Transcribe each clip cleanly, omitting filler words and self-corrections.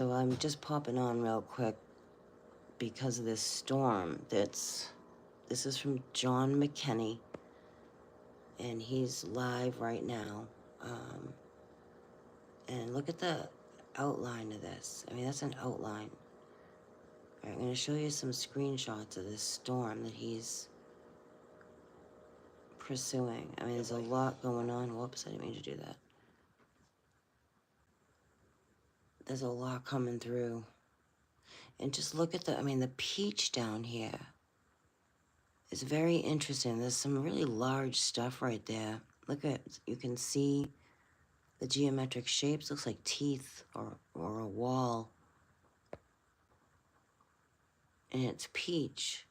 So I'm just popping on real quick because of this storm this is from John McKenney, and he's live right now. Um, and look at the outline of this. I mean, that's an outline. All right, I'm going to show you some screenshots of this storm that he's pursuing. I mean, there's a lot going on. Whoops, I didn't mean to do that. There's a lot coming through. And just look at the peach down here is very interesting. There's some really large stuff right there. Look at, you can see the geometric shapes. Looks like teeth or a wall. And it's peach.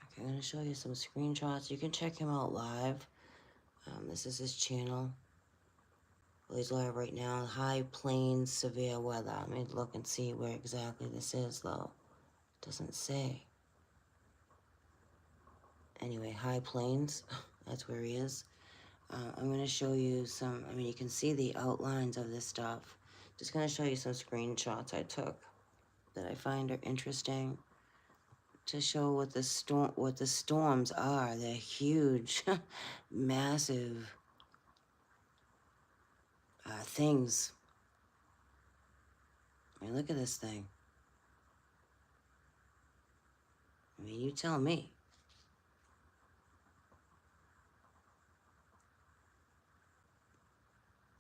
Okay, I'm going to show you some screenshots. You can check him out live. This is his channel. Well, he's live right now. High Plains severe weather. Let me look and see where exactly this is, though. It doesn't say. Anyway, High Plains. That's where he is. I'm going to show you some, you can see the outlines of this stuff. Just going to show you some screenshots I took that I find are interesting to show what the storms are. They're huge, massive things. I mean, look at this thing. I mean, you tell me.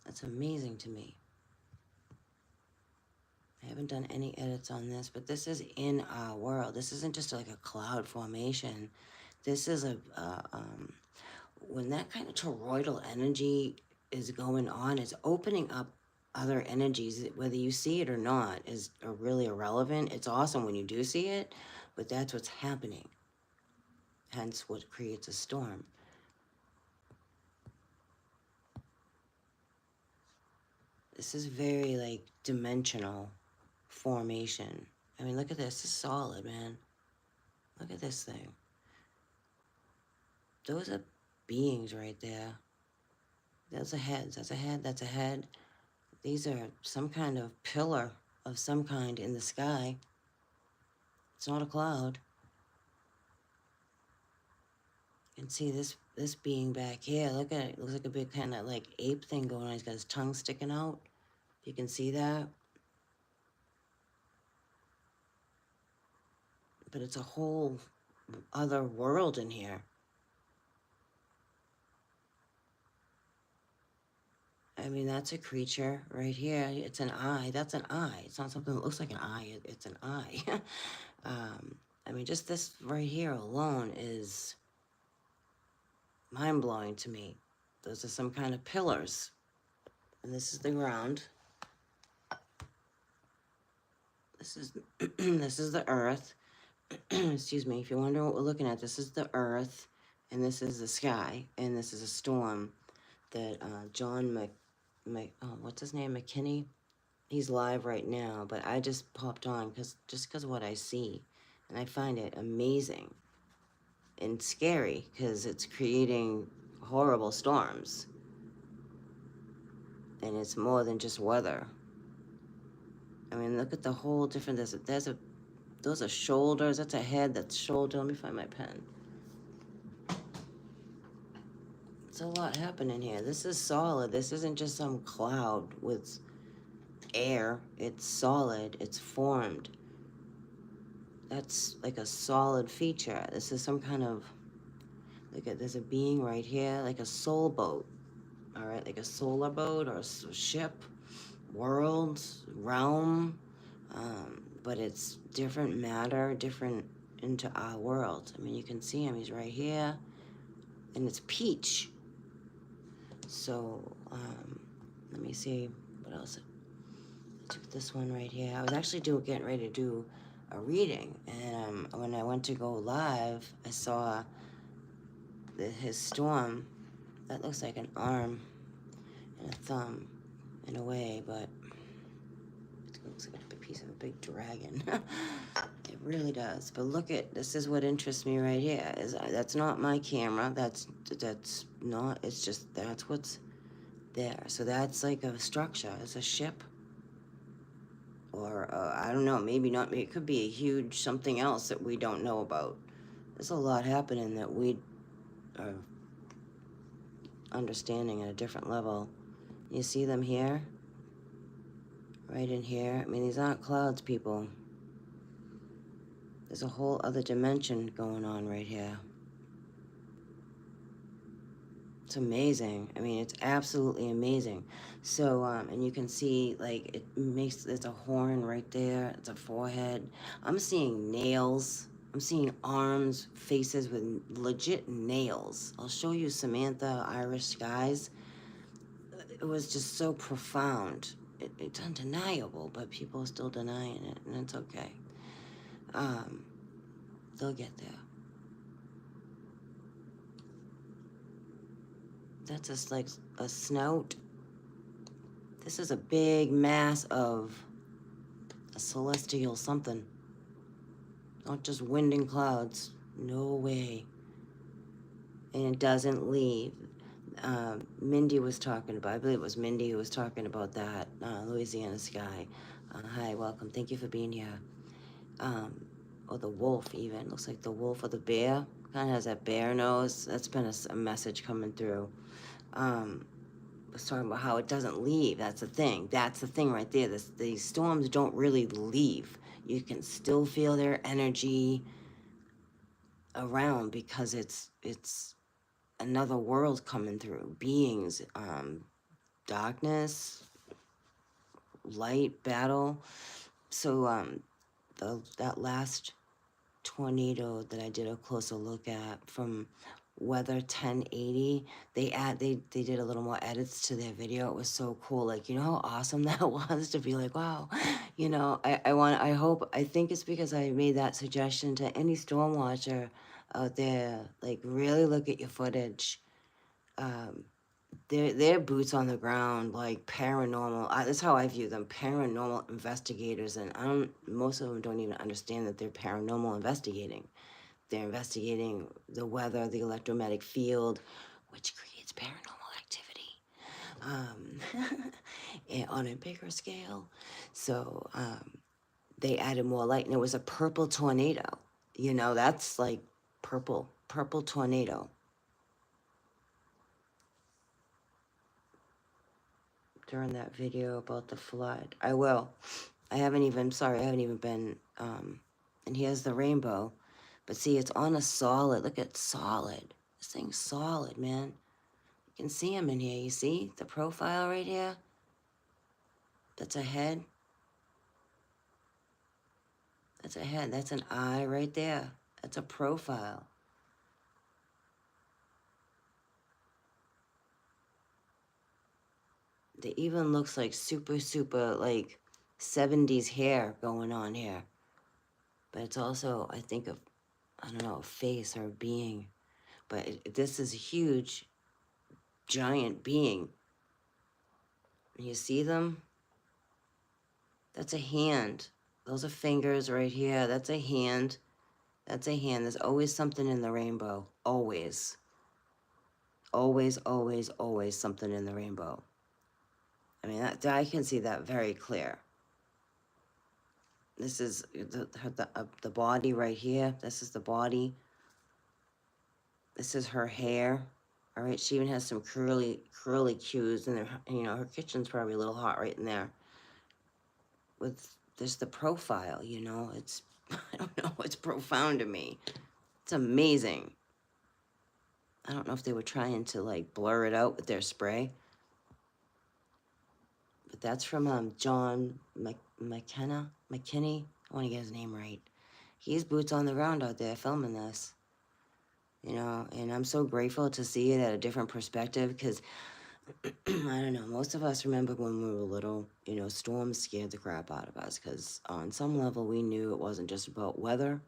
That's amazing to me. I haven't done any edits on this, but this is in our world. This isn't just like a cloud formation. This is when that kind of toroidal energy is going on, it's opening up other energies. Whether you see it or not are really irrelevant. It's awesome when you do see it, but that's what's happening. Hence what creates a storm. This is very like dimensional formation. I mean, look at this. It's solid, man. Look at this thing. Those are beings right there. Those are heads. That's a head. That's a head. These are some kind of pillar of some kind in the sky. It's not a cloud. You can see this being back here. Look at it. It looks like a big kind of like ape thing going on. He's got his tongue sticking out. You can see that. But it's a whole other world in here. I mean, that's a creature right here. It's an eye. That's an eye. It's not something that looks like an eye. It's an eye. I mean, just this right here alone is mind-blowing to me. Those are some kind of pillars. And this is the ground. This is this is the earth. Excuse me, if you're wondering what we're looking at, this is the earth, and this is the sky, and this is a storm that John what's his name, McKinney? He's live right now, but I just popped on because of what I see, and I find it amazing and scary because it's creating horrible storms, and it's more than just weather. I mean, look at the whole different. Those are shoulders. That's a head. That's shoulder. Let me find my pen. It's a lot happening here. This is solid. This isn't just some cloud with air. It's solid. It's formed. That's like a solid feature. This is some kind of, look at, there's a being right here, like a soul boat. All right, like a solar boat or a ship, world, realm. But it's different matter, different into our world. I mean, you can see him. He's right here. And it's peach. So, let me see what else. I took this one right here. I was actually getting ready to do a reading, and when I went to go live, I saw his storm. That looks like an arm and a thumb in a way, but it looks like a piece of a big dragon. It really does. But look at, this is what interests me right here. Is that's not my camera. That's not. It's just that's what's there. So that's like a structure. It's a ship, or I don't know. Maybe not. It could be a huge something else that we don't know about. There's a lot happening that we are understanding at a different level. You see them here, right in here. I mean, these aren't clouds, people. There's a whole other dimension going on right here. It's amazing. I mean, it's absolutely amazing. So, and you can see, like, it makes, there's a horn right there. It's a forehead. I'm seeing nails. I'm seeing arms, faces with legit nails. I'll show you Samantha Irish Skies. It was just so profound. It's undeniable, but people are still denying it, and it's okay. They'll get there. That's just like a snout. This is a big mass of a celestial something. Not just wind and clouds. No way. And it doesn't leave. Mindy was talking about, I believe it was Mindy who was talking about that, Louisiana Sky. Hi, welcome. Thank you for being here. Or the wolf even. Looks like the wolf or the bear. Kind of has that bear nose. That's been a message coming through. Was talking about how it doesn't leave. That's the thing. That's the thing right there. These storms don't really leave. You can still feel their energy around because it's another world coming through. Beings, darkness, light, battle. So that last tornado that I did a closer look at from Weather 1080, they did a little more edits to their video. It was so cool. Like, you know how awesome that was to be like, wow, you know, I think it's because I made that suggestion to any storm watcher out there. Like, really look at your footage. They're boots on the ground, like paranormal. That's how I view them, paranormal investigators. And most of them don't even understand that they're paranormal investigating. They're investigating the weather, the electromagnetic field, which creates paranormal activity and on a bigger scale. So they added more light, and it was a purple tornado. You know, that's like purple tornado. During that video about the flood. I will. I haven't even been, and here's the rainbow. But see, it's on a solid. Look at solid. This thing's solid, man. You can see him in here. You see the profile right here? That's a head. That's a head. That's an eye right there. That's a profile. It even looks like super, like 70s hair going on here. But it's also, I think, I don't know, a face or a being. But this is a huge, giant being. You see them? That's a hand. Those are fingers right here. That's a hand. That's a hand. There's always something in the rainbow. Always. Always, always, always something in the rainbow. I mean, I can see that very clear. This is the body right here. This is the body. This is her hair. All right, she even has some curly cues in there. You know, her kitchen's probably a little hot right in there. With just the profile, you know, it's, I don't know, it's profound to me. It's amazing. I don't know if they were trying to like blur it out with their spray. But that's from John McKinney. I want to get his name right. He's boots on the ground out there filming this. You know, and I'm so grateful to see it at a different perspective because, I don't know, most of us remember when we were little, you know, storms scared the crap out of us because on some level we knew it wasn't just about weather.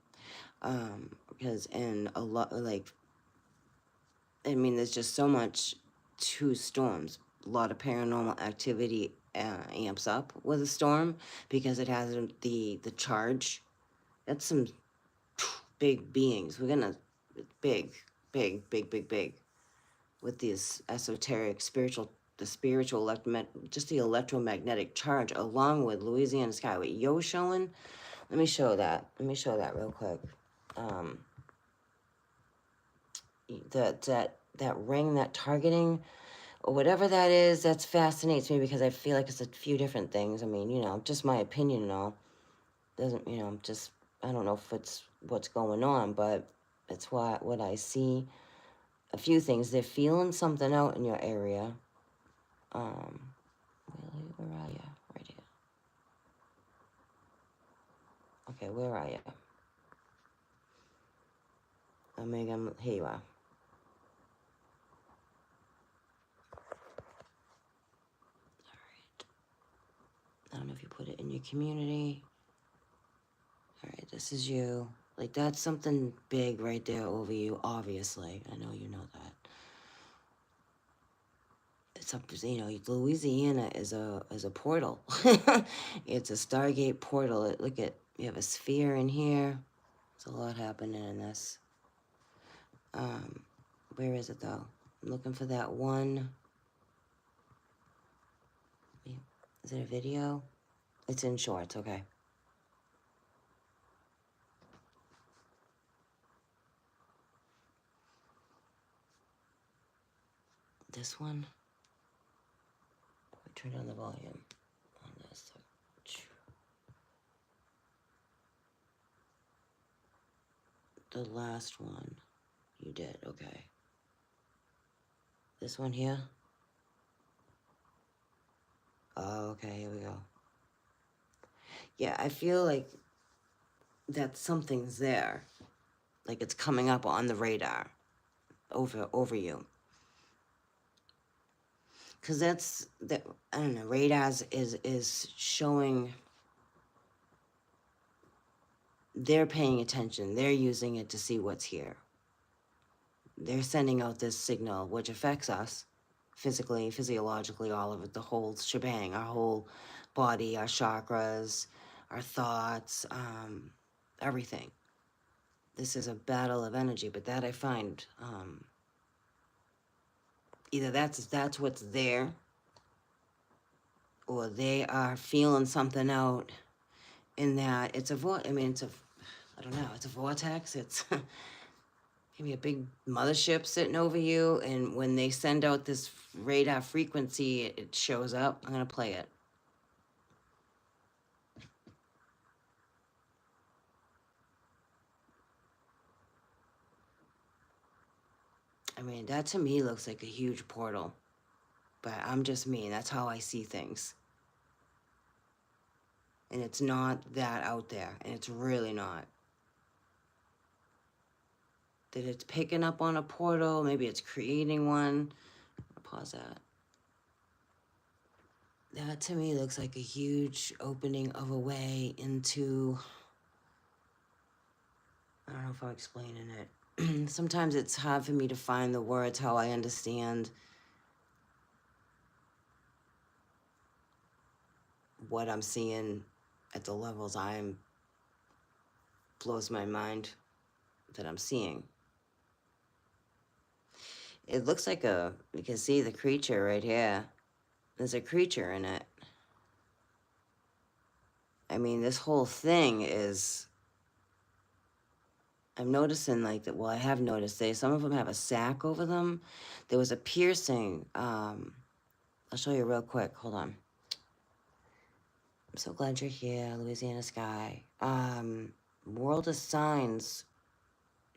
Because in a lot, like, I mean, there's just so much to storms. A lot of paranormal activity amps up with a storm because it has the charge That's some big beings. We're gonna, big, big, with these esoteric, spiritual, the spiritual, just the electromagnetic charge, along with Louisiana Sky. What Yo showing? Let me show that. Let me show that real quick. Um, that ring, that targeting, or whatever that is, that fascinates me because I feel like it's a few different things. I mean, just my opinion and all. Doesn't, just, I don't know if it's what's going on, but it's what I see. A few things. They're feeling something out in your area. Where are you? Right here. Okay, where are you? Omega, here you are. Alright. I don't know if you put it in your community. Alright, this is you. Like, that's something big right there over you, obviously. I know you know that. It's up to, Louisiana is a portal. It's a Stargate portal. Look at, you have a sphere in here. There's a lot happening in this. Where is it though? I'm looking for that one. Is it a video? It's in shorts, okay. This one? Turn down the volume on this. The last one you did, okay. This one here? Oh, okay, here we go. Yeah, I feel like that something's there. Like it's coming up on the radar over you. Cause that's that, I don't know, radars is showing they're paying attention. They're using it to see what's here. They're sending out this signal which affects us physically, physiologically, all of it, the whole shebang, our whole body, our chakras, our thoughts, everything. This is a battle of energy, but that I find, either that's what's there, or they are feeling something out in that it's a I mean, I don't know, it's a vortex. It's maybe a big mothership sitting over you, and when they send out this radar frequency, it shows up. I'm gonna play it. I mean, that to me looks like a huge portal, but I'm just me. That's how I see things. And it's not that out there, and it's really not. That it's picking up on a portal, maybe it's creating one. I'll pause that. That to me looks like a huge opening of a way into, I don't know if I'm explaining it. Sometimes it's hard for me to find the words how I understand what I'm seeing at the levels blows my mind that I'm seeing. It looks like you can see the creature right here. There's a creature in it. I mean, this whole thing is, I'm noticing like that, well, I have noticed some of them have a sack over them. There was a piercing, I'll show you real quick, hold on. I'm so glad you're here, Louisiana Sky. World of Signs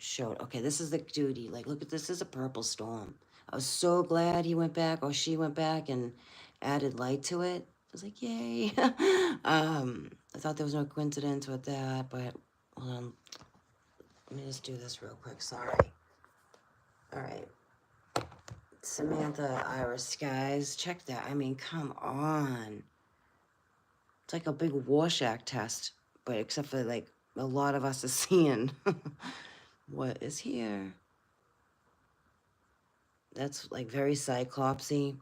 showed, okay, this is the duty, like, look at this, is a purple storm. I was so glad he went back, or she went back and added light to it. I was like, yay. I thought there was no coincidence with that, but hold on. Let me just do this real quick, sorry. All right. Samantha, Iris, guys, check that. I mean, come on. It's like a big Rorschach test, but except for like a lot of us are seeing what is here. That's like very cyclopsy.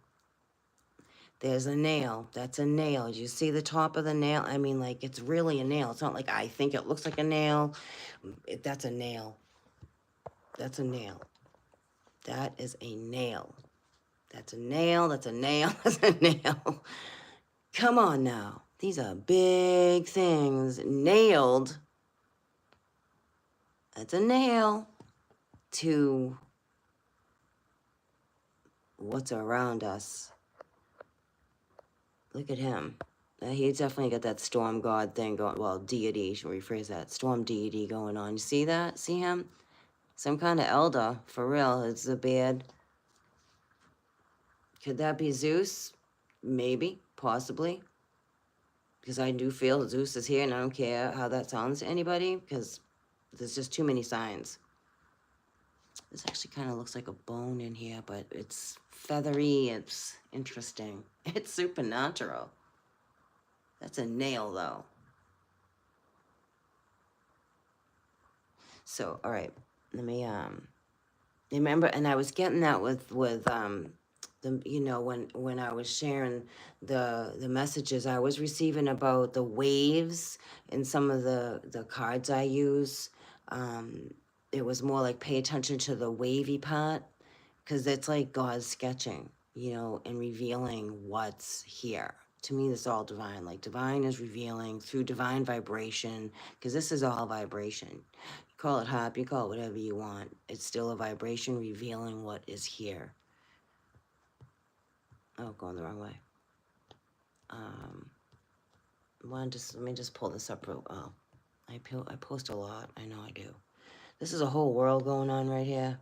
There's a nail. That's a nail. Do you see the top of the nail? I mean, like, it's really a nail. It's not like I think it looks like a nail. That's a nail. That's a nail. That is a nail. That's a nail. That's a nail. That's a nail. Come on now. These are big things nailed. That's a nail to what's around us. Look at him. He definitely got that storm god thing going. Well, deity, should rephrase that. Storm deity going on. You see that? See him? Some kind of elder, for real. It's the beard. Could that be Zeus? Maybe, possibly. Because I do feel Zeus is here, and I don't care how that sounds to anybody, because there's just too many signs. This actually kind of looks like a bone in here, but it's feathery. It's interesting. It's supernatural. That's a nail, though. So, all right, let me remember. And I was getting that with the, you know, when I was sharing the messages I was receiving about the waves in some of the cards I use. It was more like pay attention to the wavy part, because it's like God sketching, you know, and revealing what's here. To me, this is all divine. Like, divine is revealing through divine vibration, because this is all vibration. You call it hop, you call it whatever you want. It's still a vibration revealing what is here. Oh, going the wrong way. Let me just pull this up real. Oh, I post a lot. I know I do. This is a whole world going on right here.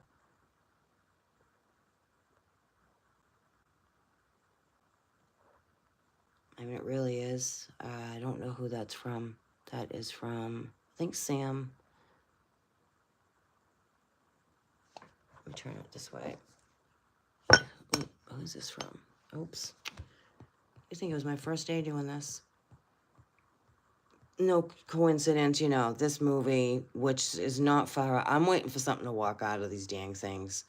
I mean, it really is. I don't know who that's from. That is from, I think, Sam. Let me turn it this way. Ooh, who's this from? Oops. I think it was my first day doing this. No coincidence, you know, this movie, which is not far. I'm waiting for something to walk out of these dang things.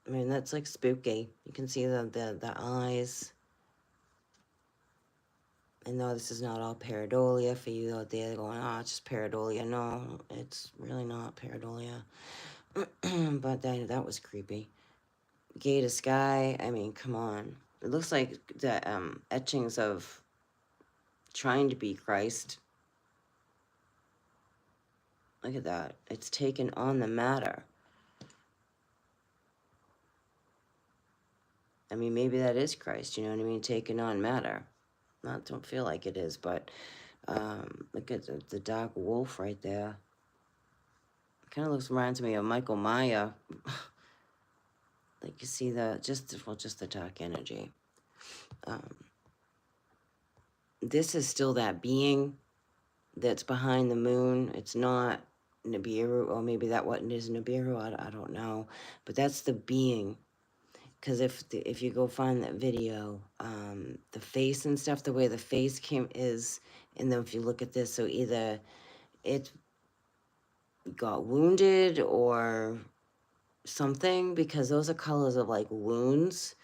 I mean, that's like spooky. You can see the eyes. I know this is not all pareidolia for you out there going, oh, it's just pareidolia. No, it's really not pareidolia. But that was creepy. Gate of sky. I mean, come on. It looks like the etchings of trying to be Christ. Look at that. It's taken on the matter. I mean, maybe that is Christ, you know what I mean? Taking on matter. Don't feel like it is, but look at the dark wolf right there. Kind of reminds me of Michael Maya. Like, you see just the dark energy. This is still that being that's behind the moon. It's not Nibiru, or maybe that what is Nibiru. I don't know, but that's the being. Because if you go find that video, the face and stuff, the way the face is, and then if you look at this, so either it got wounded or something, because those are colors of like wounds.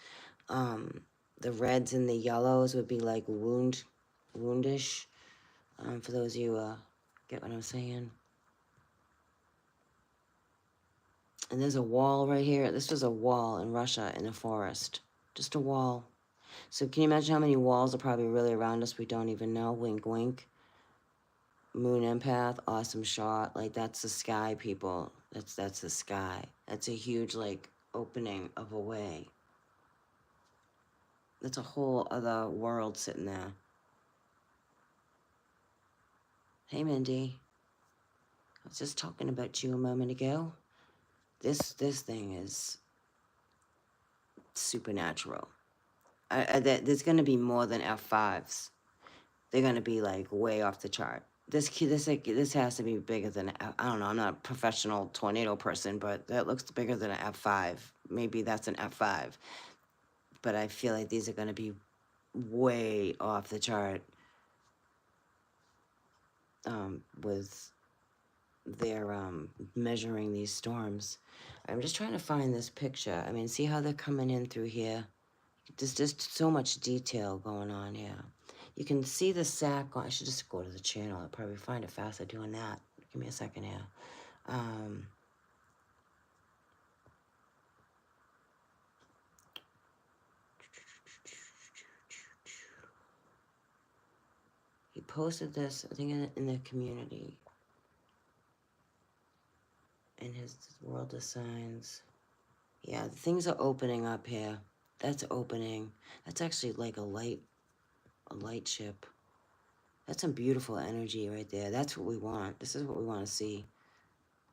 The reds and the yellows would be like woundish. For those of you get what I'm saying. And there's a wall right here. This was a wall in Russia in a forest. Just a wall. So can you imagine how many walls are probably really around us we don't even know? Wink, wink. Moon empath, awesome shot. Like, that's the sky, people. That's the sky. That's a huge, like, opening of a way. That's a whole other world sitting there. Hey, Mindy. I was just talking about you a moment ago. This thing is supernatural. There's going to be more than F5s. They're going to be, like, way off the chart. This has to be bigger than, I don't know, I'm not a professional tornado person, but that looks bigger than an F5. Maybe that's an F5. But I feel like these are going to be way off the chart with they're measuring these storms. I'm just trying to find this picture. I mean, see how they're coming in through here? There's just so much detail going on here. You can see the sack. I should just go to the channel. I'll probably find it faster doing that. Give me a second here. Um, he posted this, I think, in the community. In his world of signs. Yeah, things are opening up here. That's opening. That's actually like a light ship. That's some beautiful energy right there. That's what we want. This is what we want to see.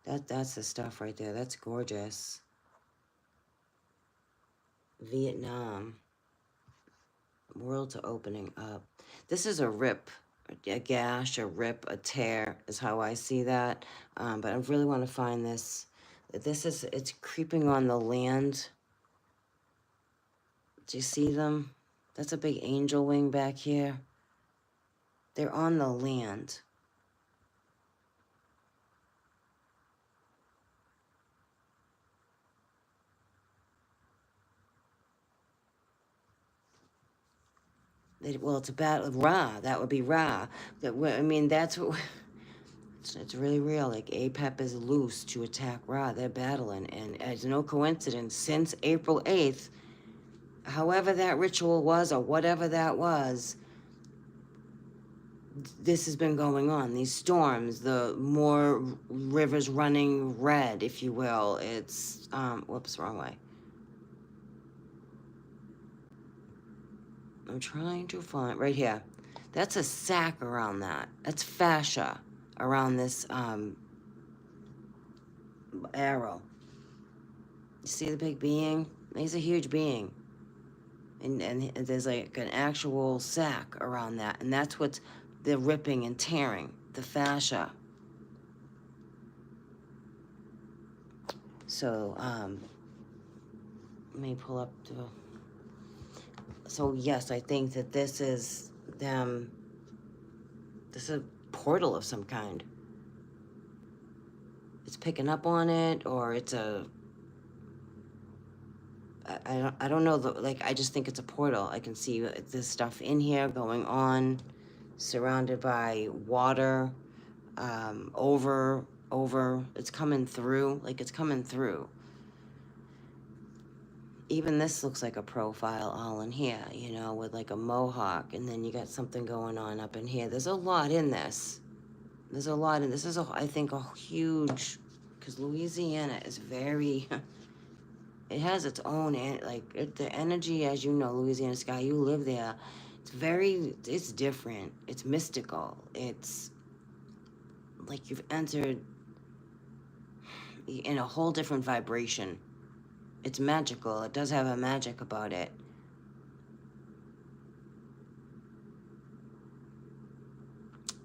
That's the stuff right there. That's gorgeous. Vietnam. Worlds are opening up. This is a rip, a gash, a rip, a tear is how I see that. But I really want to find this. It's creeping on the land. Do you see them? That's a big angel wing back here. They're on the land. Well, it's a battle. Ra, that would be Ra. I mean, that's what. It's really real. Like APEP is loose to attack Ra. They're battling, and it's no coincidence. Since April 8th, however that ritual was or whatever that was, this has been going on. These storms, the more rivers running red, if you will. It's whoops, wrong way. I'm trying to find right here. That's a sac around that. That's fascia around this arrow. You see the big being? He's a huge being. And there's like an actual sac around that. And that's what's the ripping and tearing, the fascia. So, let me pull up the... So, yes, I think that this is them... This is a portal of some kind. It's picking up on it, or it's a... I don't know, like, I just think it's a portal. I can see this stuff in here going on, surrounded by water, over, it's coming through, like it's coming through. Even this looks like a profile all in here, you know, with like a mohawk, and then you got something going on up in here. There's a lot in this. There's a lot in this. Is, I think, a huge, because Louisiana is very... It has its own, the energy, as you know, Louisiana Sky, you live there. It's different. It's mystical. It's like you've entered in a whole different vibration. It's magical. It does have a magic about it.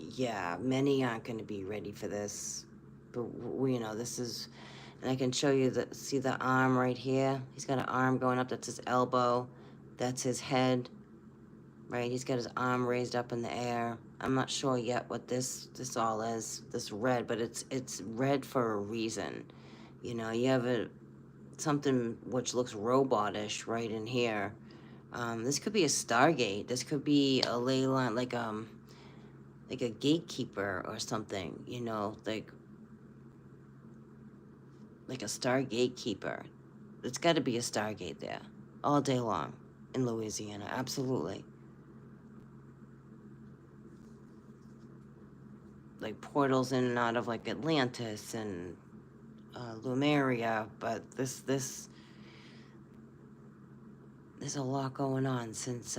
Yeah, many aren't going to be ready for this. But, you know, this is... And I can show you see the arm right here? He's got an arm going up. That's his elbow. That's his head. Right? He's got his arm raised up in the air. I'm not sure yet what this all is, this red, but it's red for a reason. You know, you have something which looks robotish right in here. This could be a Stargate. This could be a ley line, like a gatekeeper or something, you know, like a Stargate keeper. It's got to be a Stargate there all day long in Louisiana, absolutely. Like portals in and out of like Atlantis and Lumeria, but there's a lot going on since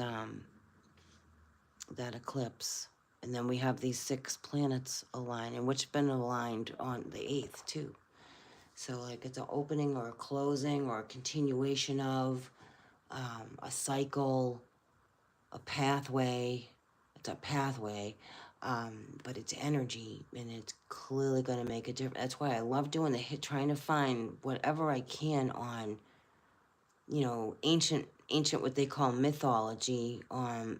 that eclipse. And then we have these 6 planets aligned, and which have been aligned on the 8th too. So like it's an opening or a closing or a continuation of a cycle, a pathway. It's a pathway, but it's energy, and it's clearly going to make a difference. That's why I love doing the hit, trying to find whatever I can on, you know, ancient what they call mythology,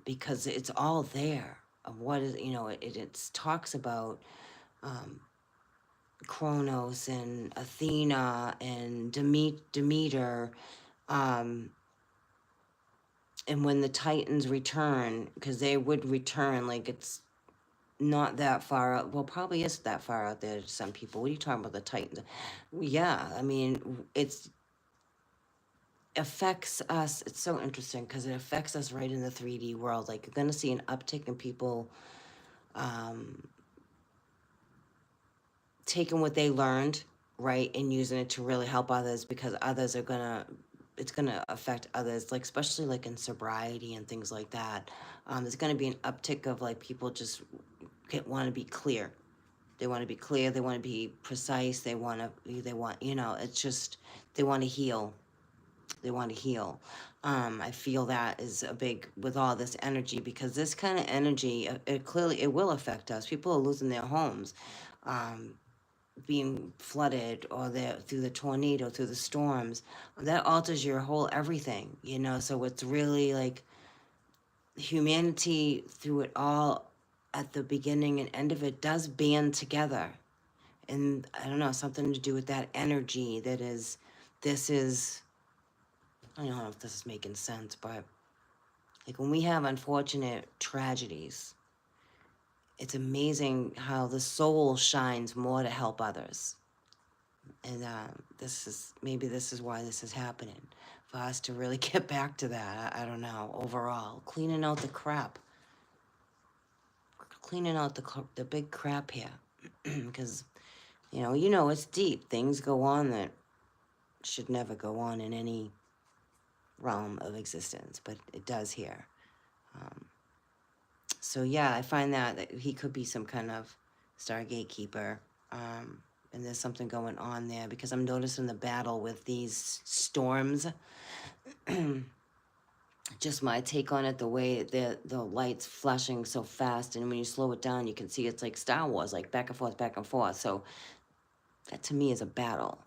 because it's all there of what is, you know, it talks about Kronos and Athena and Demeter, um, and when the Titans return, because they would return, like it's not that far out. Well, probably is that far out there to some people. What are you talking about, the Titans? Yeah, I mean, it's affects us. It's so interesting because it affects us right in the 3D world. Like you're gonna see an uptick in people um, taking what they learned, right, and using it to really help others because others are gonna, it's gonna affect others, like especially like in sobriety and things like that. There's gonna be an uptick of like people just want to be clear. They want to be clear. They want to be precise. They want to. They want. You know. It's just they want to heal. They want to heal. I feel that is a big with all this energy because this kind of energy, it clearly it will affect us. People are losing their homes. Um, being flooded or through the tornado, through the storms, that alters your whole everything, you know. So it's really like humanity through it all at the beginning and end of it does band together. And I don't know, something to do with that energy that is, this is, I don't know if this is making sense, but like when we have unfortunate tragedies, it's amazing how the soul shines more to help others. And this is, maybe this is why this is happening. For us to really get back to that, I don't know, overall. Cleaning out the crap. Cleaning out the big crap here. Because, you know, it's deep. Things go on that should never go on in any realm of existence, but it does here. Um, so yeah, I find that he could be some kind of Stargate keeper. And there's something going on there because I'm noticing the battle with these storms. Just my take on it, the way the lights flashing so fast, and when you slow it down, you can see it's like Star Wars, like back and forth, back and forth. So that to me is a battle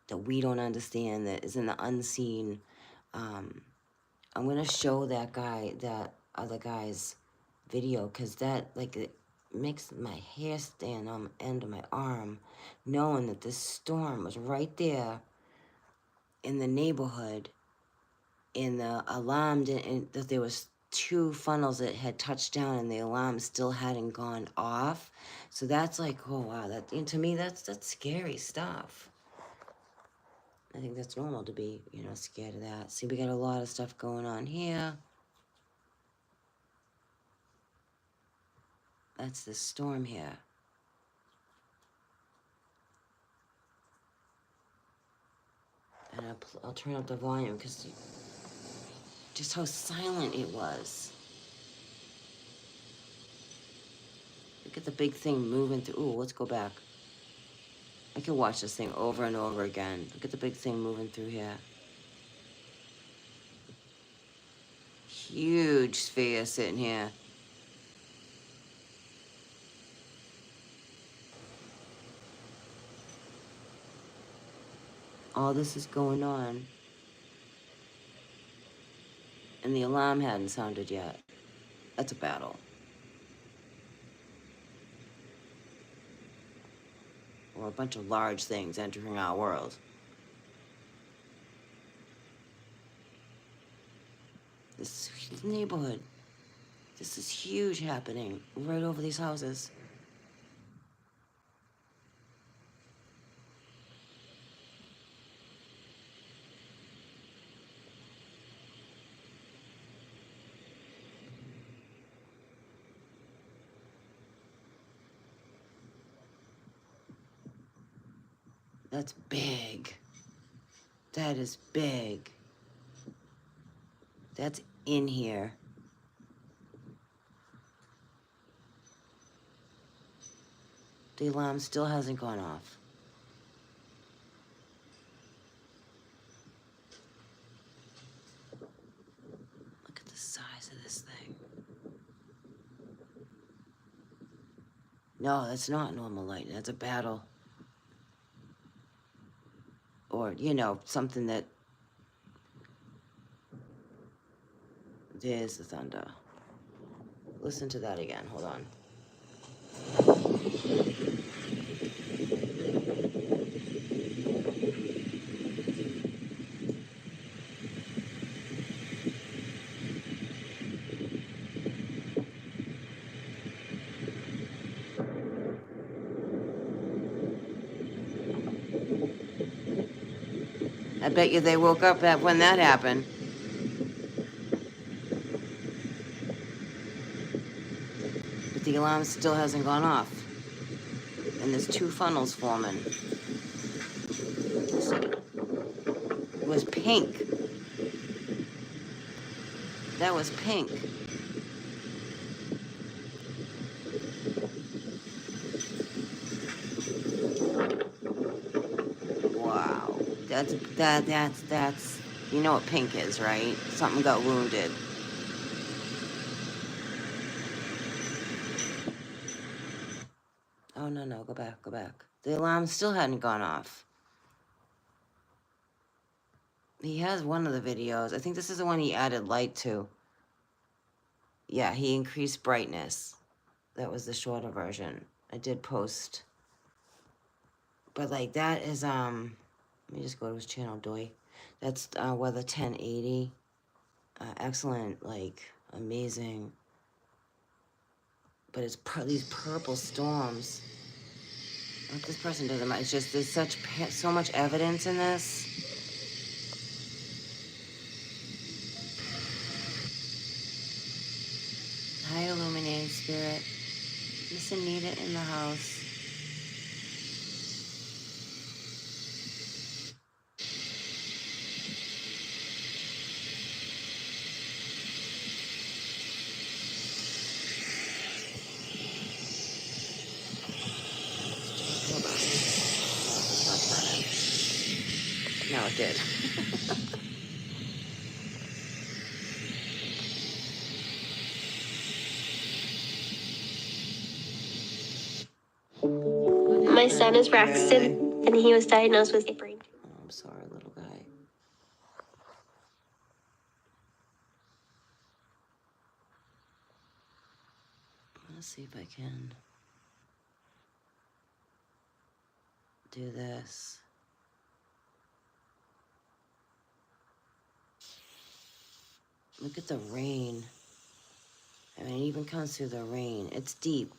that we don't understand, that is in the unseen. Um, I'm gonna show that other guy's video, because that, like, it makes my hair stand on the end of my arm, knowing that this storm was right there in the neighborhood, in the alarm, and that there was two funnels that had touched down and the alarm still hadn't gone off. So that's like, oh wow, that, and to me that's scary stuff. I think that's normal to be, scared of that. See, we got a lot of stuff going on here. That's the storm here. And I'll turn up the volume because just how silent it was. Look at the big thing moving through. Ooh, let's go back. I could watch this thing over and over again. Look at the big thing moving through here. Huge sphere sitting here. All this is going on. And the alarm hadn't sounded yet. That's a battle. Or a bunch of large things entering our world. This neighborhood. This is huge happening right over these houses. That's big. That is big. That's in here. The alarm still hasn't gone off. Look at the size of this thing. No, that's not normal light. That's a battle. Or, something that... There's the thunder. Listen to that again. Hold on. I bet you they woke up when that happened. But the alarm still hasn't gone off. And there's two funnels forming. It was pink. That was pink. Wow. That's you know what pink is, right? Something got wounded. Oh no, go back, go back. The alarm still hadn't gone off. He has one of the videos. I think this is the one he added light to. Yeah, he increased brightness. That was the shorter version. I did post. But like that is let me just go to his channel, Doy. That's Weather 1080. Excellent, like amazing. But it's these purple storms. What this person doesn't mind. It's just there's so much evidence in this. Hi, illuminated spirit. Miss Anita in the house. Hold on. It's not turning. No, it did. My son is Braxton, and he was diagnosed with a brain tumor. Oh, I'm sorry, little guy. Let's see if I can do this. Look at the rain. I mean, it even comes through the rain. It's deep.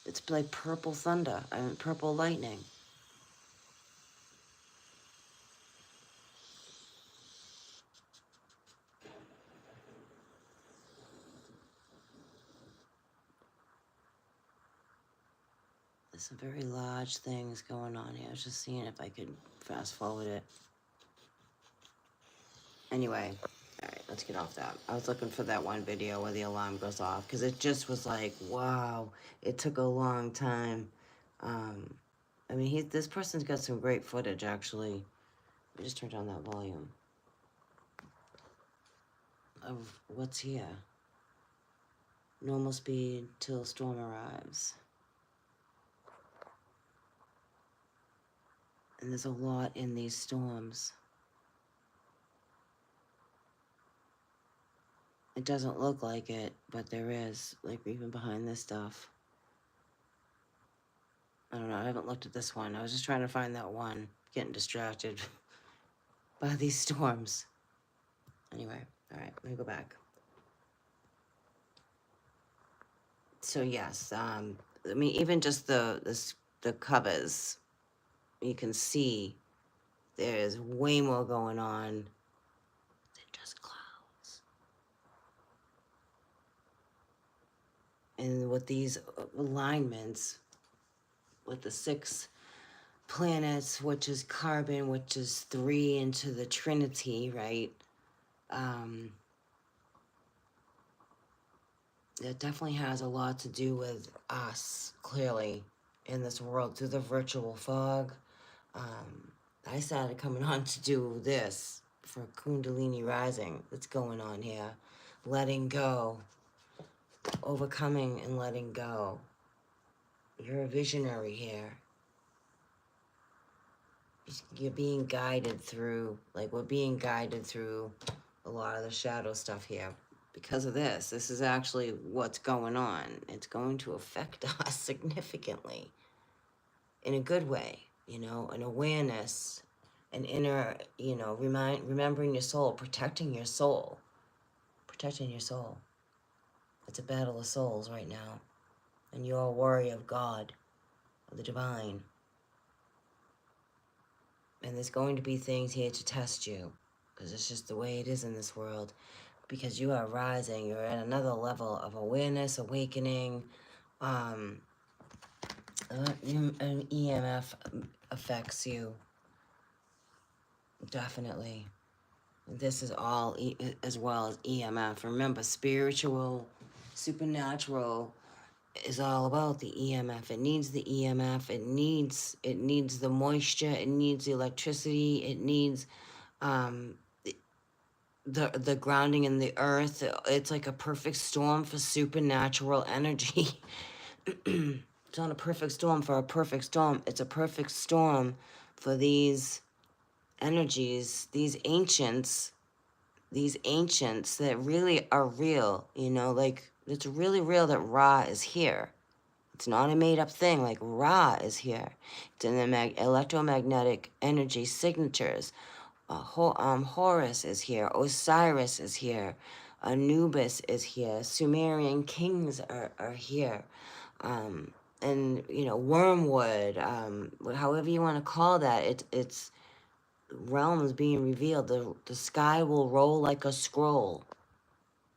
It's like purple thunder. I mean, purple lightning. There's some very large things going on here. I was just seeing if I could fast forward it. Anyway, all right, let's get off that. I was looking for that one video where the alarm goes off because it just was like, wow, it took a long time. I mean, this person's got some great footage, actually. Let me just turn down that volume of what's here. Normal speed till storm arrives. And there's a lot in these storms. It doesn't look like it, but there is, like even behind this stuff. I don't know, I haven't looked at this one. I was just trying to find that one, getting distracted by these storms. Anyway, all right, let me go back. So yes, I mean, even just the covers, you can see there's way more going on than just clouds. And with these alignments, with the 6 planets, which is carbon, which is 3 into the Trinity, right? It definitely has a lot to do with us, clearly, in this world through the virtual fog. I started coming on to do this for Kundalini Rising that's going on here. Letting go. Overcoming and letting go. You're a visionary here. You're being guided through, like we're being guided through a lot of the shadow stuff here. Because of this is actually what's going on. It's going to affect us significantly in a good way, you know, an awareness, an inner, you know, remembering your soul, protecting your soul. Protecting your soul. It's a battle of souls right now. and you're a warrior of God, of the divine. And there's going to be things here to test you, because it's just the way it is in this world. Because you are rising, you're at another level of awareness, awakening. An EMF affects you, definitely. This is all as well as EMF. Remember, spiritual, supernatural is all about the EMF. It needs the EMF. It needs the moisture. It needs the electricity. It needs um, the grounding in the earth. It's like a perfect storm for supernatural energy. It's not a perfect storm for a perfect storm. It's a perfect storm for these energies, these ancients that really are real, you know, like it's really real that Ra is here. It's not a made up thing, like Ra is here. It's in the electromagnetic energy signatures. Horus is here, Osiris is here, Anubis is here, Sumerian kings are here. And, you know, Wormwood, however you want to call that, it's realms being revealed. The sky will roll like a scroll.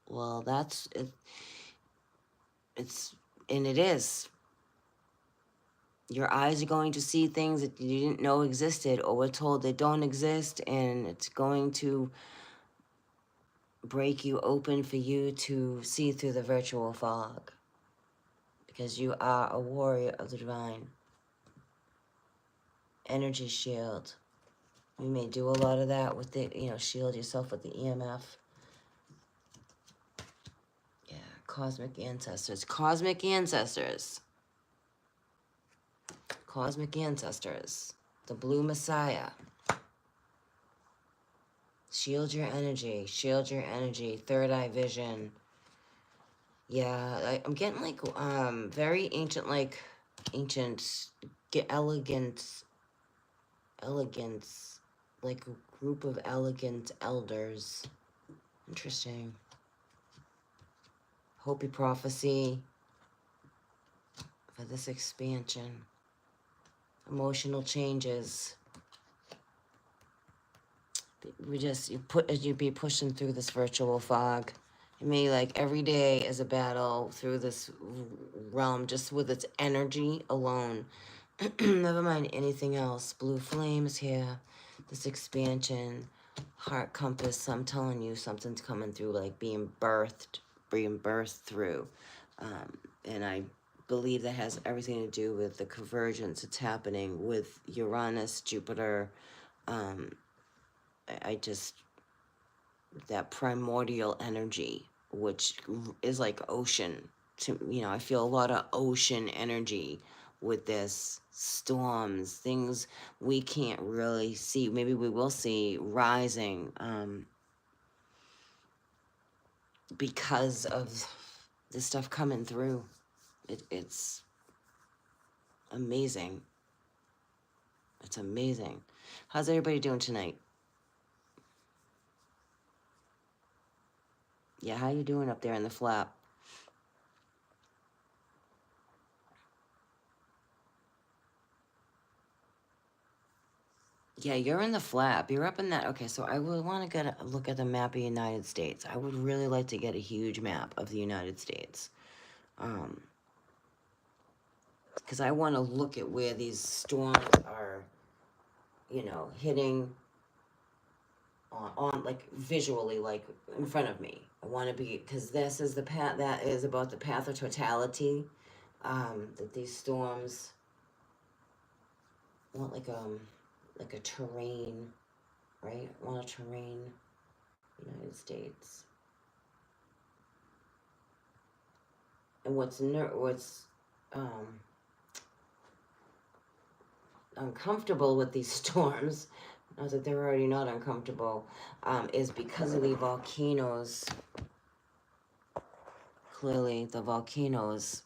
Well, that's it. And it is. Your eyes are going to see things that you didn't know existed or were told they don't exist, and it's going to break you open for you to see through the virtual fog. Because you are a warrior of the divine. Energy shield. You may do a lot of that with the, you know, shield yourself with the EMF. Yeah, cosmic ancestors. Cosmic ancestors. Cosmic ancestors. The blue messiah. Shield your energy. Shield your energy. Third eye vision. Yeah, I'm getting like very ancient, like ancient, elegance, like a group of elegant elders. Interesting. Hopi prophecy for this expansion. Emotional changes. You'd be pushing through this virtual fog. I mean, like every day is a battle through this realm just with its energy alone. Never mind anything else. Blue flame is here. This expansion, heart compass. I'm telling you, something's coming through, like being birthed through. And I believe that has everything to do with the convergence that's happening with Uranus, Jupiter. I just, that primordial energy, which is like ocean. You know, I feel a lot of ocean energy with this. Storms, things we can't really see. Maybe we will see rising because of this stuff coming through. It's amazing. It's amazing. How's everybody doing tonight? Yeah, how you doing up there in the flap? Yeah, you're in the flap. You're up in that. Okay, so I would want to get a look at the map of the United States. I would really like to get a huge map of the United States. Because I want to look at where these storms are, you know, hitting on like visually, like in front of me. I want to be, because this is the path, that is about the path of totality, that these storms want like a terrain, right? I want a terrain, United States. And what's uncomfortable with these storms, not that they're already not uncomfortable, is because of the volcanoes. Clearly, the volcanoes.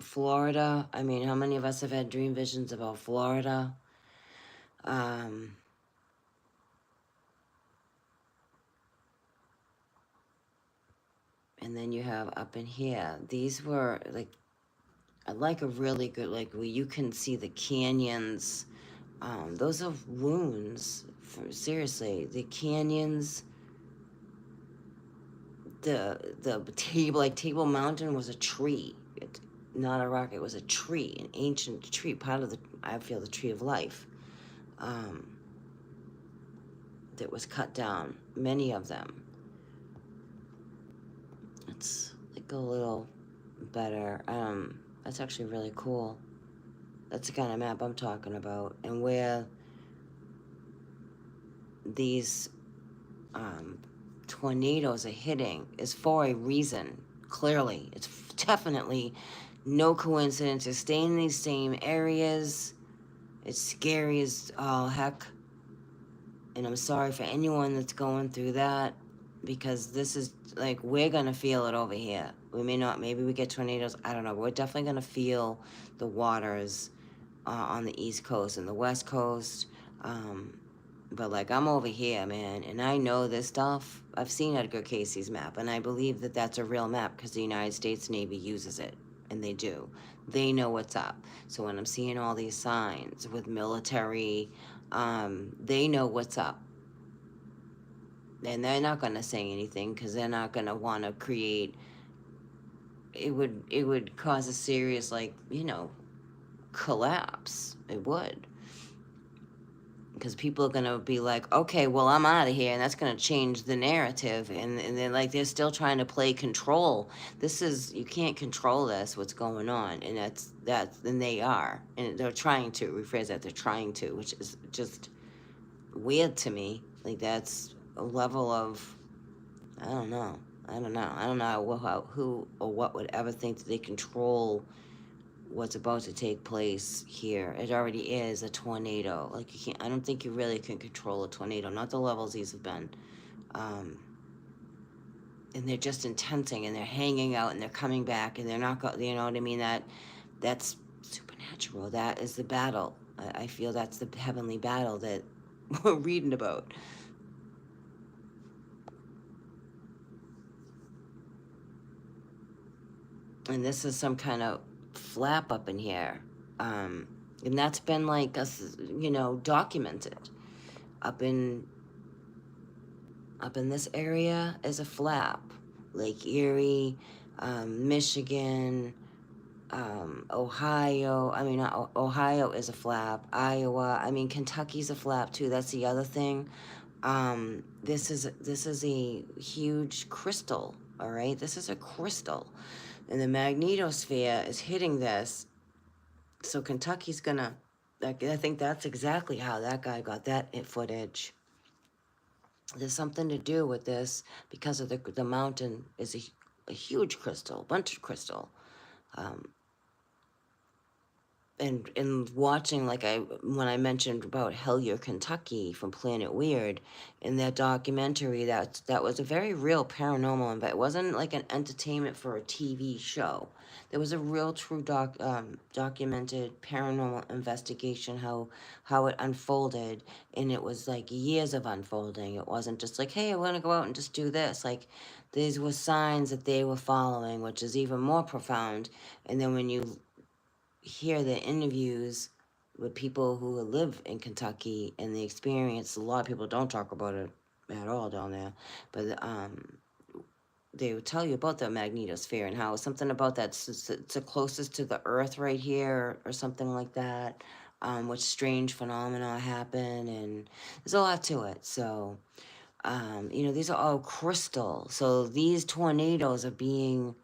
Florida, I mean, how many of us have had dream visions about Florida? And then you have up in here, these were like, I like a really good, like where you can see the canyons. Those are wounds. Seriously, the canyons, the table, like Table Mountain was a tree. Not a rock, it was a tree, an ancient tree, part of the, I feel, the tree of life. That was cut down, many of them. It's like a little better. That's actually really cool. That's the kind of map I'm talking about. And where these tornadoes are hitting is for a reason. Clearly, it's definitely no coincidence. They're staying in these same areas. It's scary as all heck. And I'm sorry for anyone that's going through that, because this is like, we're gonna feel it over here. We may not, maybe we get tornadoes, I don't know, but we're definitely gonna feel the waters on the East Coast and the West Coast. But like, I'm over here, man, and I know this stuff. I've seen Edgar Casey's map, and I believe that that's a real map because the United States Navy uses it, and they do. They know what's up. So when I'm seeing all these signs with military, they know what's up. And they're not going to say anything because they're not going to want to create, it would cause a serious, like, collapse. It would. Because people are going to be like, okay, well, I'm out of here, and that's going to change the narrative. And then, like, they're still trying to play control. This is, you can't control this, what's going on. And and they are. And they're trying to, rephrase that, they're trying to, which is just weird to me. Like, that's a level of, I don't know. I don't know who or what would ever think that they control what's about to take place here. It already is a tornado. Like, you can't, I don't think you really can control a tornado, not the levels these have been. And they're just intensing, and they're hanging out, and they're coming back, and they're not you know what I mean? That's supernatural. That is the battle. I feel that's the heavenly battle that we're reading about. And this is some kind of flap up in here. And that's been like, documented. Up in this area is a flap. Lake Erie, Michigan, Ohio. I mean, Ohio is a flap. Iowa. I mean, Kentucky's a flap too. That's the other thing. This is a huge crystal. All right, this is a crystal. And the magnetosphere is hitting this. So Kentucky's gonna, I think that's exactly how that guy got that footage. There's something to do with this because of the mountain is a huge crystal, bunch of crystal. And watching, like when I mentioned about Hellier, Kentucky from Planet Weird, in that documentary, that was a very real paranormal event. It wasn't like an entertainment for a TV show. There was a real, true documented paranormal investigation, how it unfolded, and it was like years of unfolding. It wasn't just like, hey, I want to go out and just do this. Like, these were signs that they were following, which is even more profound. And then when you hear the interviews with people who live in Kentucky and the experience, a lot of people don't talk about it at all down there, but they would tell you about the magnetosphere and how something about that's the closest to the Earth right here or something like that, which strange phenomena happen, and there's a lot to it. So, these are all crystal. So these tornadoes are being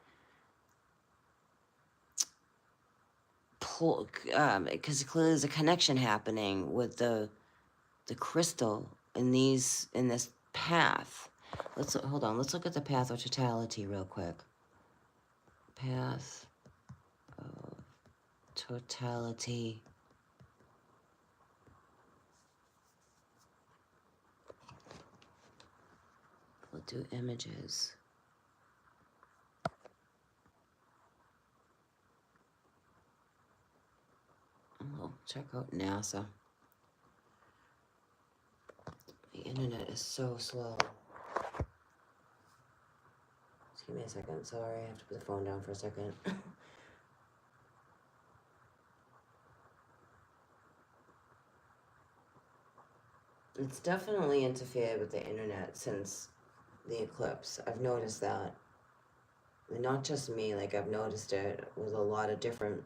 pull, because clearly there's a connection happening with the crystal in this path. Hold on. Let's look at the path of totality real quick. Path of totality. We'll do images. Oh, check out NASA. The internet is so slow. Give me a second. Sorry, I have to put the phone down for a second. It's definitely interfered with the internet since the eclipse. I've noticed that. And not just me, like I've noticed it with a lot of different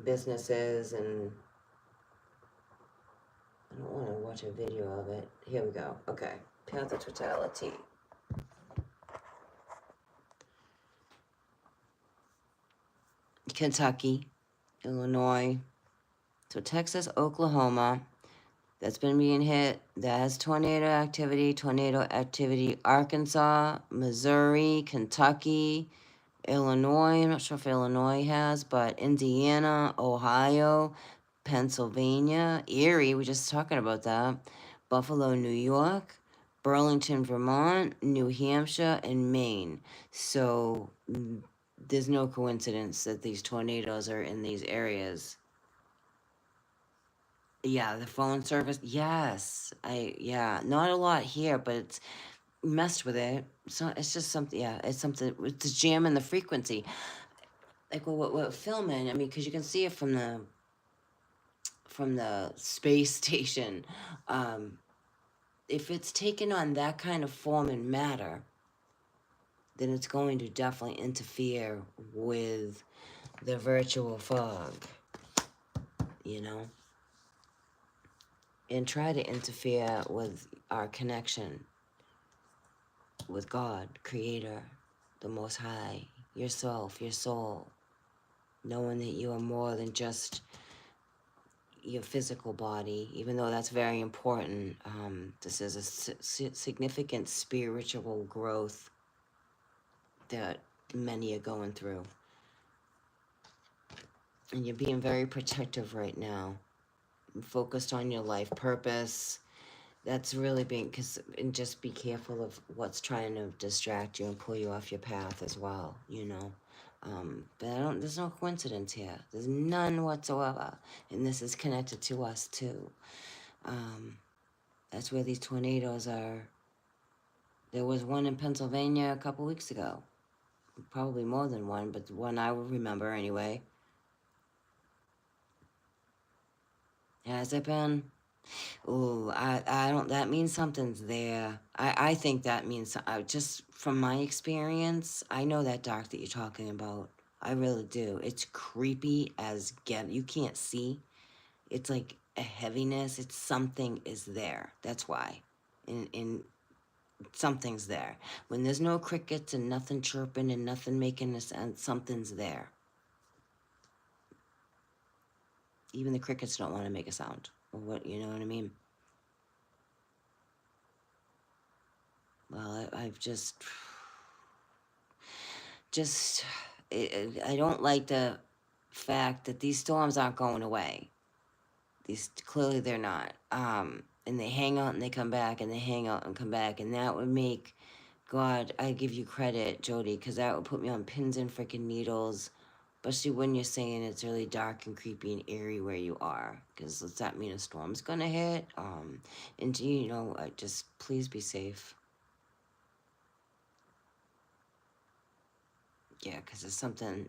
businesses, and I don't want to watch a video of it. Here we go. Okay. Path of Totality. Kentucky, Illinois, so Texas, Oklahoma, that's been being hit. That has tornado activity. Arkansas, Missouri, Kentucky, Illinois. I'm not sure if Illinois has, but Indiana, Ohio, Pennsylvania, Erie. We're just talking about that. Buffalo, New York, Burlington, Vermont, New Hampshire, and Maine. So there's no coincidence that these tornadoes are in these areas. Yeah, the phone service. Yes, not a lot here, but it's messed with it. So it's just something. Yeah, it's something. It's jamming the frequency. Like what filming? I mean, because you can see it from the space station. If it's taken on that kind of form and matter, then it's going to definitely interfere with the virtual fog. You know. And try to interfere with our connection with God, Creator, the Most High, yourself, your soul, knowing that you are more than just your physical body, even though that's very important. This is a significant spiritual growth that many are going through. And you're being very protective right now, focused on your life purpose. That's really being, and just be careful of what's trying to distract you and pull you off your path as well, you know. But there's no coincidence here. There's none whatsoever. And this is connected to us too. That's where these tornadoes are. There was one in Pennsylvania a couple weeks ago. Probably more than one, but the one I remember anyway. Has it been? Oh, I don't, that means something's there. I think that means, just from my experience, I know that dark that you're talking about. I really do. It's creepy as get. You can't see. It's like a heaviness. It's something is there. That's why. In something's there. When there's no crickets and nothing chirping and nothing making a sound, something's there. Even the crickets don't want to make a sound. Or what, you know what I mean? Well, I've I don't like the fact that these storms aren't going away. Clearly they're not. And they hang out and they come back and they hang out and come back, and that would make, God, I give you credit, Jody, because that would put me on pins and freaking needles, especially when you're saying it's really dark and creepy and eerie where you are, because does that mean a storm's gonna hit? And you know, just please be safe. Yeah, because there's something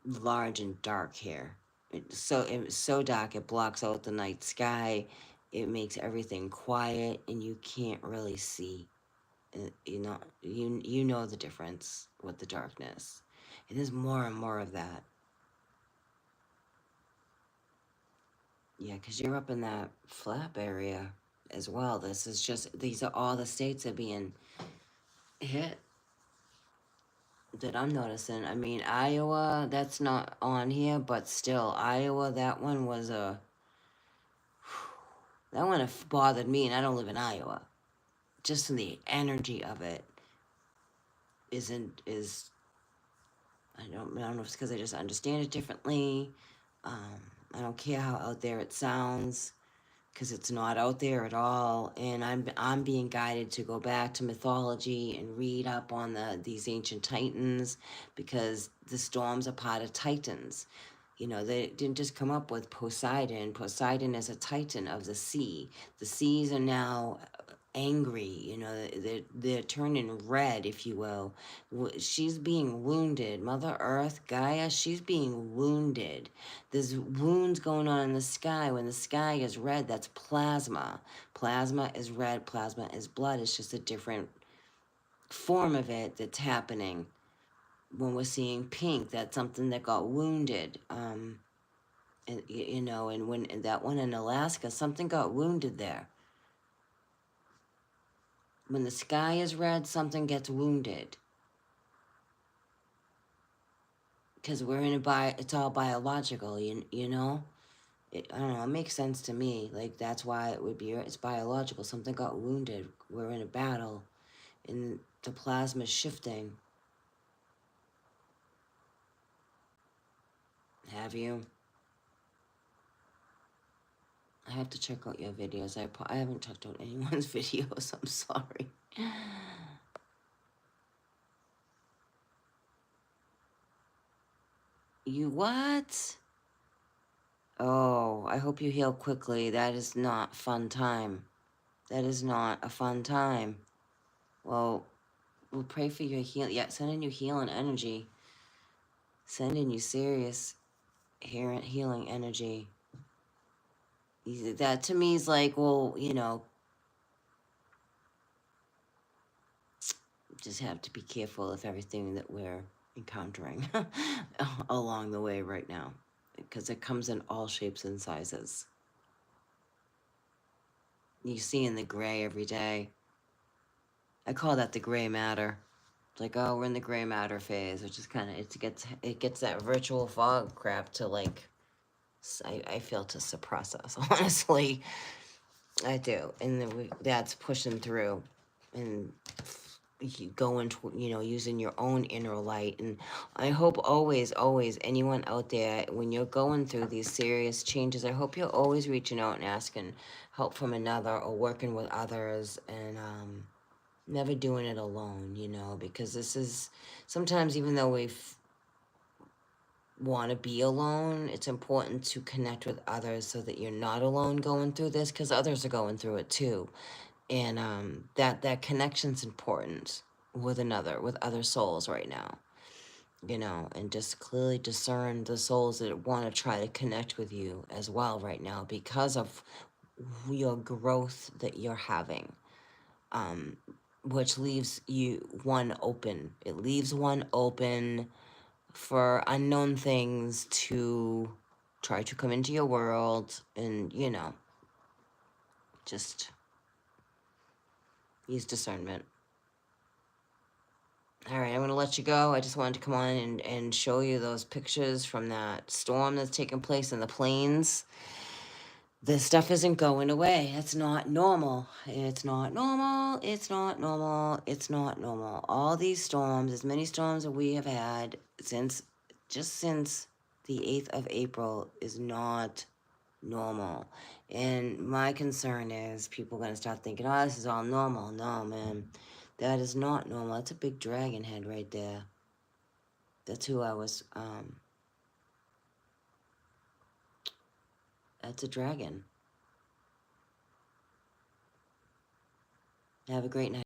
large and dark here. It's so dark it blocks out the night sky. It makes everything quiet, and you can't really see. You know the difference with the darkness. And there's more and more of that. Yeah, because you're up in that flap area as well. These are all the states that are being hit that I'm noticing. I mean, Iowa, that's not on here, but still, Iowa, that one bothered me, and I don't live in Iowa. Just the energy of it is I don't know if it's because I just understand it differently. I don't care how out there it sounds, because it's not out there at all. And I'm being guided to go back to mythology and read up on these ancient titans, because the storms are part of titans. You know, they didn't just come up with Poseidon. Poseidon is a titan of the sea. The seas are now angry, they're turning red, if you will. She's being wounded. Mother Earth, Gaia, she's being wounded. There's wounds going on in the sky. When the sky is red, that's plasma. Plasma is red, plasma is blood. It's just a different form of it that's happening. When we're seeing pink, that's something that got wounded. And when that one in Alaska, something got wounded there. When the sky is red, something gets wounded. Because we're in it's all biological, you know? I don't know, it makes sense to me. Like, that's why it would be, it's biological. Something got wounded. We're in a battle. And the plasma's shifting. Have you? I have to check out your videos. I haven't checked out anyone's videos. I'm sorry. You what? Oh, I hope you heal quickly. That is not fun time. That is not a fun time. Well, we'll pray for your healing. Yeah, sending you healing energy. Sending you serious healing energy. That to me is like, well, just have to be careful of everything that we're encountering along the way right now, because it comes in all shapes and sizes. You see in the gray every day. I call that the gray matter. It's like, oh, we're in the gray matter phase, which is kind of, it gets that virtual fog crap to like, I feel, to suppress us, honestly. I do. And then that's pushing through and going to, using your own inner light. And I hope always, anyone out there, when you're going through these serious changes, I hope you're always reaching out and asking help from another or working with others, and never doing it alone, because this is, sometimes even though we want to be alone, it's important to connect with others so that you're not alone going through this, because others are going through it too. And that connection's important with other souls right now, and just clearly discern the souls that want to try to connect with you as well right now because of your growth that you're having, which leaves one open. It leaves one open for unknown things to try to come into your world, and just use discernment. All right, I'm going to let you go. I just wanted to come on and show you those pictures from that storm that's taking place in the plains. This stuff isn't going away. It's not normal. It's not normal. It's not normal. It's not normal. All these storms, as many storms that we have had since the 8th of April, is not normal. And my concern is people are going to start thinking, oh, this is all normal. No, man. That is not normal. That's a big dragon head right there. That's who I was, that's a dragon. Have a great night.